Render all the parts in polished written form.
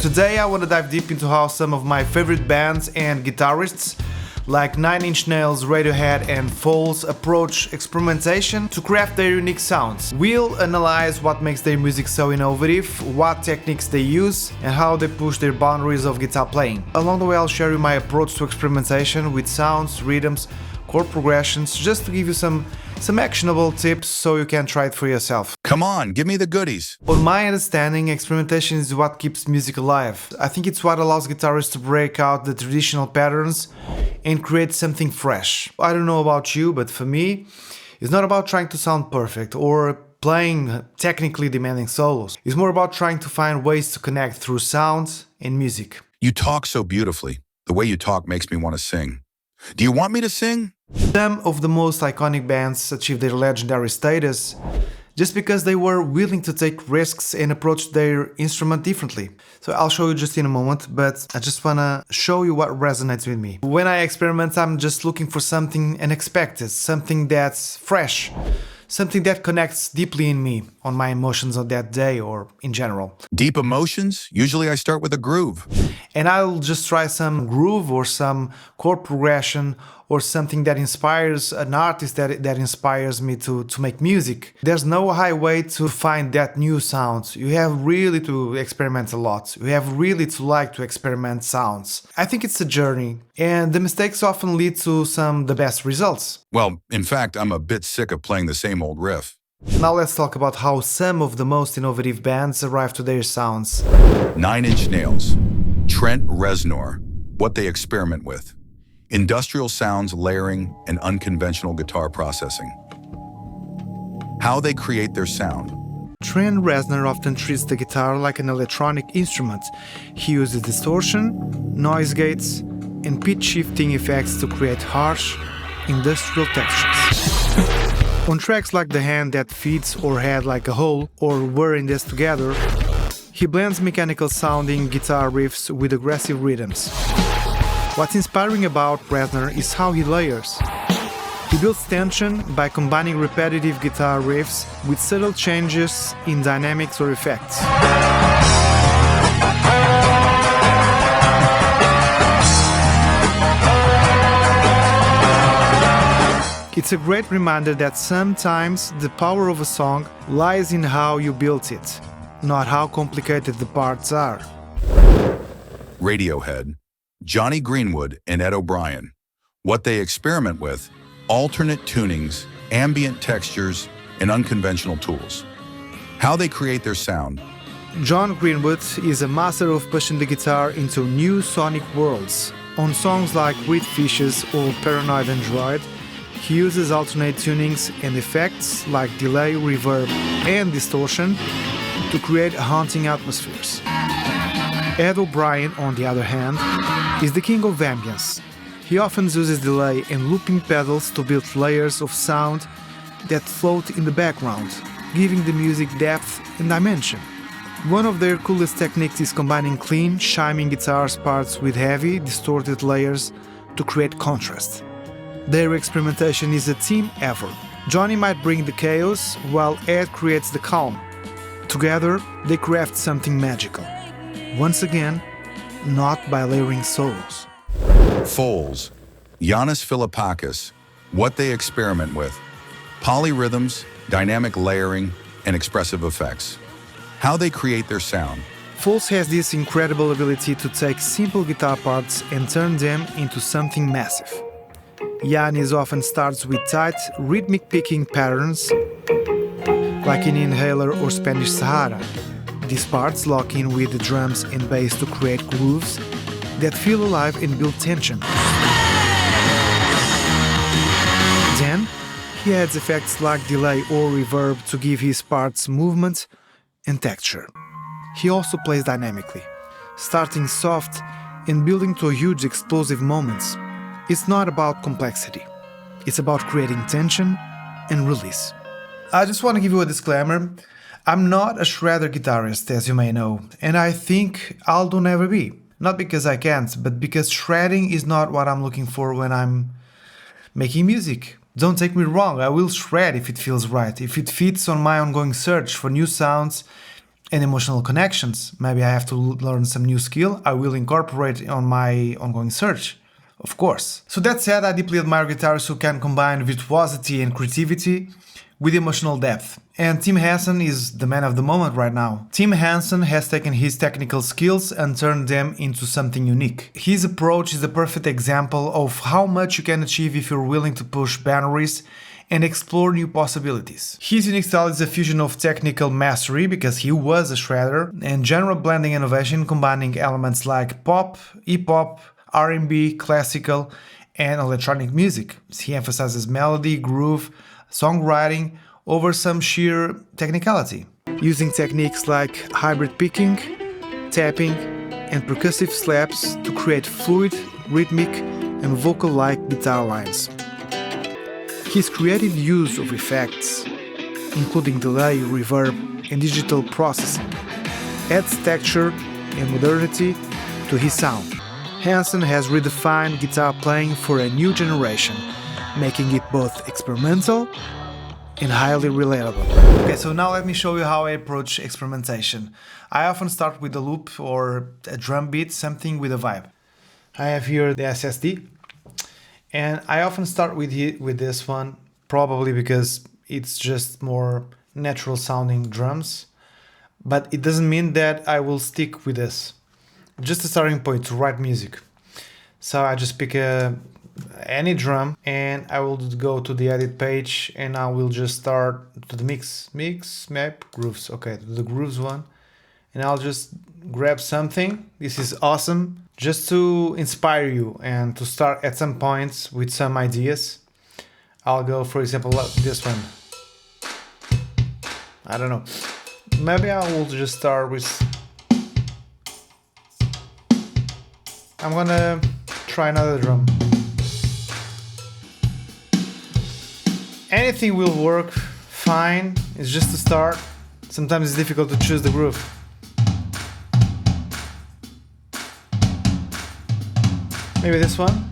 Today I want to dive deep into how some of my favorite bands and guitarists like Nine Inch Nails, Radiohead and Foals approach experimentation to craft their unique sounds. We'll analyze what makes their music so innovative, what techniques they use and how they push their boundaries of guitar playing. Along the way I'll share you my approach to experimentation with sounds, rhythms, chord progressions, just to give you some actionable tips so you can try it for yourself. Come on, give me the goodies. On my understanding, experimentation is what keeps music alive. I think it's what allows guitarists to break out the traditional patterns and create something fresh. I don't know about you, but for me, it's not about trying to sound perfect or playing technically demanding solos. It's more about trying to find ways to connect through sound and music. You talk so beautifully. The way you talk makes me want to sing. Do you want me to sing? Some of the most iconic bands achieved their legendary status just because they were willing to take risks and approach their instrument differently. So I'll show you just in a moment, but I just wanna show you what resonates with me. When I experiment, I'm just looking for something unexpected, something that's fresh, something that connects deeply in me, on my emotions on that day or in general. Deep emotions? Usually I start with a groove. And I'll just try some groove or some chord progression or something that inspires an artist that inspires me to make music. There's no high way to find that new sound. You have really to experiment a lot. You have really to like to experiment sounds. I think it's a journey, and the mistakes often lead to the best results. Well, in fact, I'm a bit sick of playing the same old riff. Now let's talk about how some of the most innovative bands arrive to their sounds. Nine Inch Nails, Trent Reznor, what they experiment with. Industrial sounds, layering, and unconventional guitar processing. How they create their sound. Trent Reznor often treats the guitar like an electronic instrument. He uses distortion, noise gates, and pitch shifting effects to create harsh, industrial textures. On tracks like The Hand That Feeds or Head Like a Hole or We're In This Together, he blends mechanical sounding guitar riffs with aggressive rhythms. What's inspiring about Reznor is how he layers. He builds tension by combining repetitive guitar riffs with subtle changes in dynamics or effects. It's a great reminder that sometimes the power of a song lies in how you built it, not how complicated the parts are. Radiohead, Johnny Greenwood and Ed O'Brien. What they experiment with, alternate tunings, ambient textures, and unconventional tools. How they create their sound. John Greenwood is a master of pushing the guitar into new sonic worlds. On songs like Reed Fishes or Paranoid Android, he uses alternate tunings and effects like delay, reverb, and distortion to create haunting atmospheres. Ed O'Brien, on the other hand, is the king of ambience. He often uses delay and looping pedals to build layers of sound that float in the background, giving the music depth and dimension. One of their coolest techniques is combining clean, chiming guitar parts with heavy, distorted layers to create contrast. Their experimentation is a team effort. Johnny might bring the chaos, while Ed creates the calm. Together, they craft something magical. Once again, not by layering solos. Foals, Yannis Philippakis, what they experiment with. Polyrhythms, dynamic layering, and expressive effects. How they create their sound. Foals has this incredible ability to take simple guitar parts and turn them into something massive. Yannis often starts with tight, rhythmic picking patterns, like in Inhaler or Spanish Sahara. These parts lock in with the drums and bass to create grooves that feel alive and build tension. Then, he adds effects like delay or reverb to give his parts movement and texture. He also plays dynamically, starting soft and building to huge explosive moments. It's not about complexity. It's about creating tension and release. I just want to give you a disclaimer. I'm not a shredder guitarist, as you may know, and I think I'll never be. Not because I can't, but because shredding is not what I'm looking for when I'm making music. Don't take me wrong, I will shred if it feels right, if it fits on my ongoing search for new sounds and emotional connections. Maybe I have to learn some new skill I will incorporate on my ongoing search. Of course. So that said, I deeply admire guitarists who can combine virtuosity and creativity with emotional depth. And Tim HENSON is the man of the moment right now. Tim HENSON has taken his technical skills and turned them into something unique. His approach is a perfect example of how much you can achieve if you're willing to push boundaries and explore new possibilities. His unique style is a fusion of technical mastery, because he was a shredder, and genre blending innovation, combining elements like pop, hip-hop, R&B, classical, and electronic music. He emphasizes melody, groove, songwriting over some sheer technicality, using techniques like hybrid picking, tapping, and percussive slaps to create fluid, rhythmic, and vocal-like guitar lines. His creative use of effects, including delay, reverb, and digital processing, adds texture and modernity to his sound. HENSON has redefined guitar playing for a new generation, making it both experimental and highly relatable. Okay, so now let me show you how I approach experimentation. I often start with a loop or a drum beat, something with a vibe. I have here the SSD, and I often start with this one, probably because it's just more natural sounding drums, but it doesn't mean that I will stick with this. Just a starting point to write music. So I just pick any drum and I will go to the edit page and I will just start to the mix map grooves. Okay, to the grooves one, and I'll just grab something. This is awesome, just to inspire you and to start at some points with some ideas. I'll go, for example, this one. I don't know, maybe I will just start with, I'm gonna try another drum. Anything will work fine, it's just to start. Sometimes it's difficult to choose the groove. Maybe this one.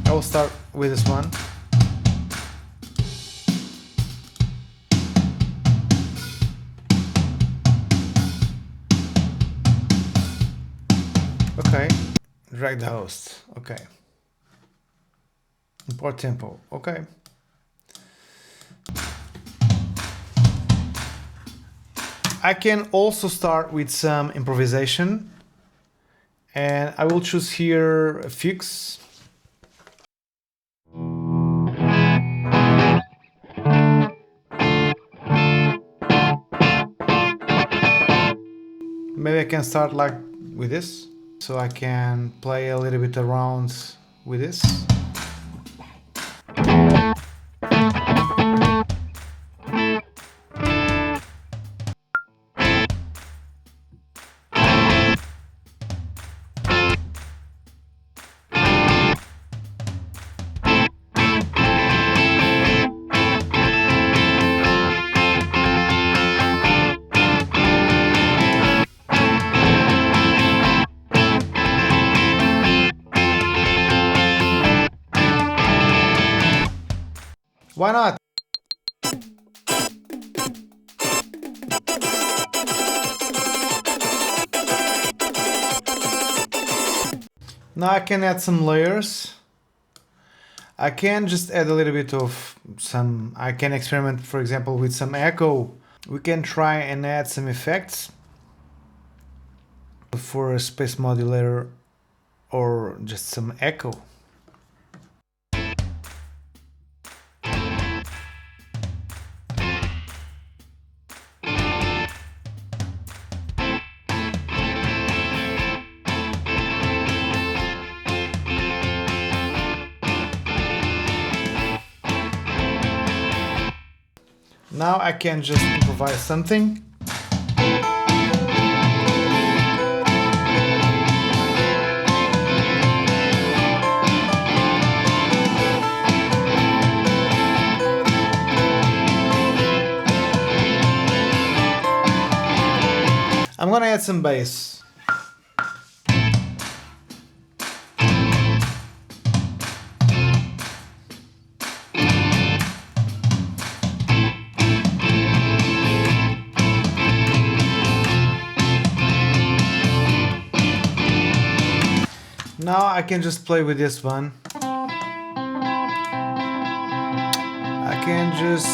I will start with this one. Okay, drag the host. Okay. Import tempo. Okay. I can also start with some improvisation, and I will choose here a fix. Maybe I can start like with this, so I can play a little bit around with this. Why not? Now I can add some layers. I can just add a little bit of some, I can experiment, for example, with some echo. We can try and add some effects for a space modulator or just some echo. Now I can just improvise something. I'm gonna add some bass. Now I can just play with this one. I can just...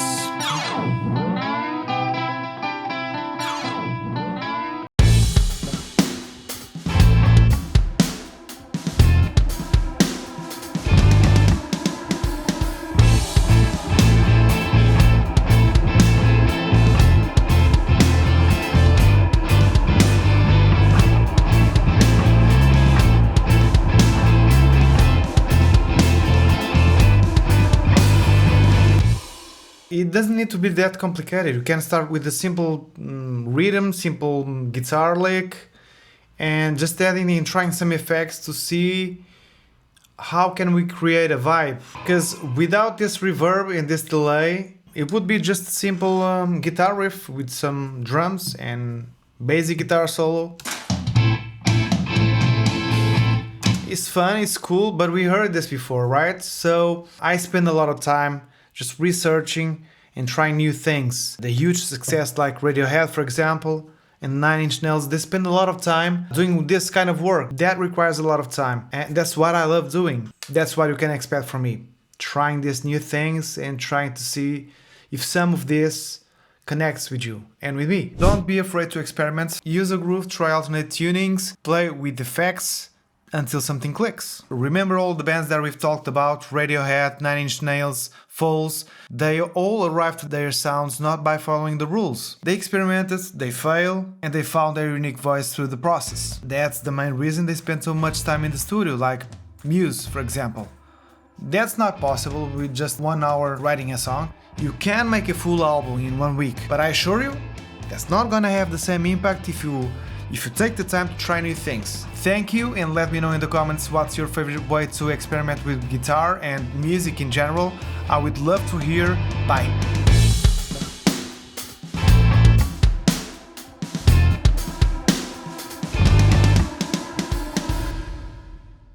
It doesn't need to be that complicated. You can start with a simple rhythm, simple guitar lick, and just adding in, trying some effects to see how can we create a vibe. Because without this reverb and this delay, it would be just a simple guitar riff with some drums and basic guitar solo. It's fun, it's cool, but we heard this before, right? So I spend a lot of time just researching and trying new things. The huge success like Radiohead, for example, and Nine Inch Nails, they spend a lot of time doing this kind of work. That requires a lot of time, and that's what I love doing. That's what you can expect from me. Trying these new things and trying to see if some of this connects with you and with me. Don't be afraid to experiment. Use a groove, try alternate tunings, play with effects until something clicks. Remember all the bands that we've talked about, Radiohead, Nine Inch Nails, Foals, they all arrived at their sounds not by following the rules. They experimented, they failed, and they found their unique voice through the process. That's the main reason they spent so much time in the studio, like Muse, for example. That's not possible with just 1 hour writing a song. You can make a full album in 1 week, but I assure you, that's not gonna have the same impact if you take the time to try new things. Thank you, and let me know in the comments what's your favorite way to experiment with guitar and music in general. I would love to hear. Bye!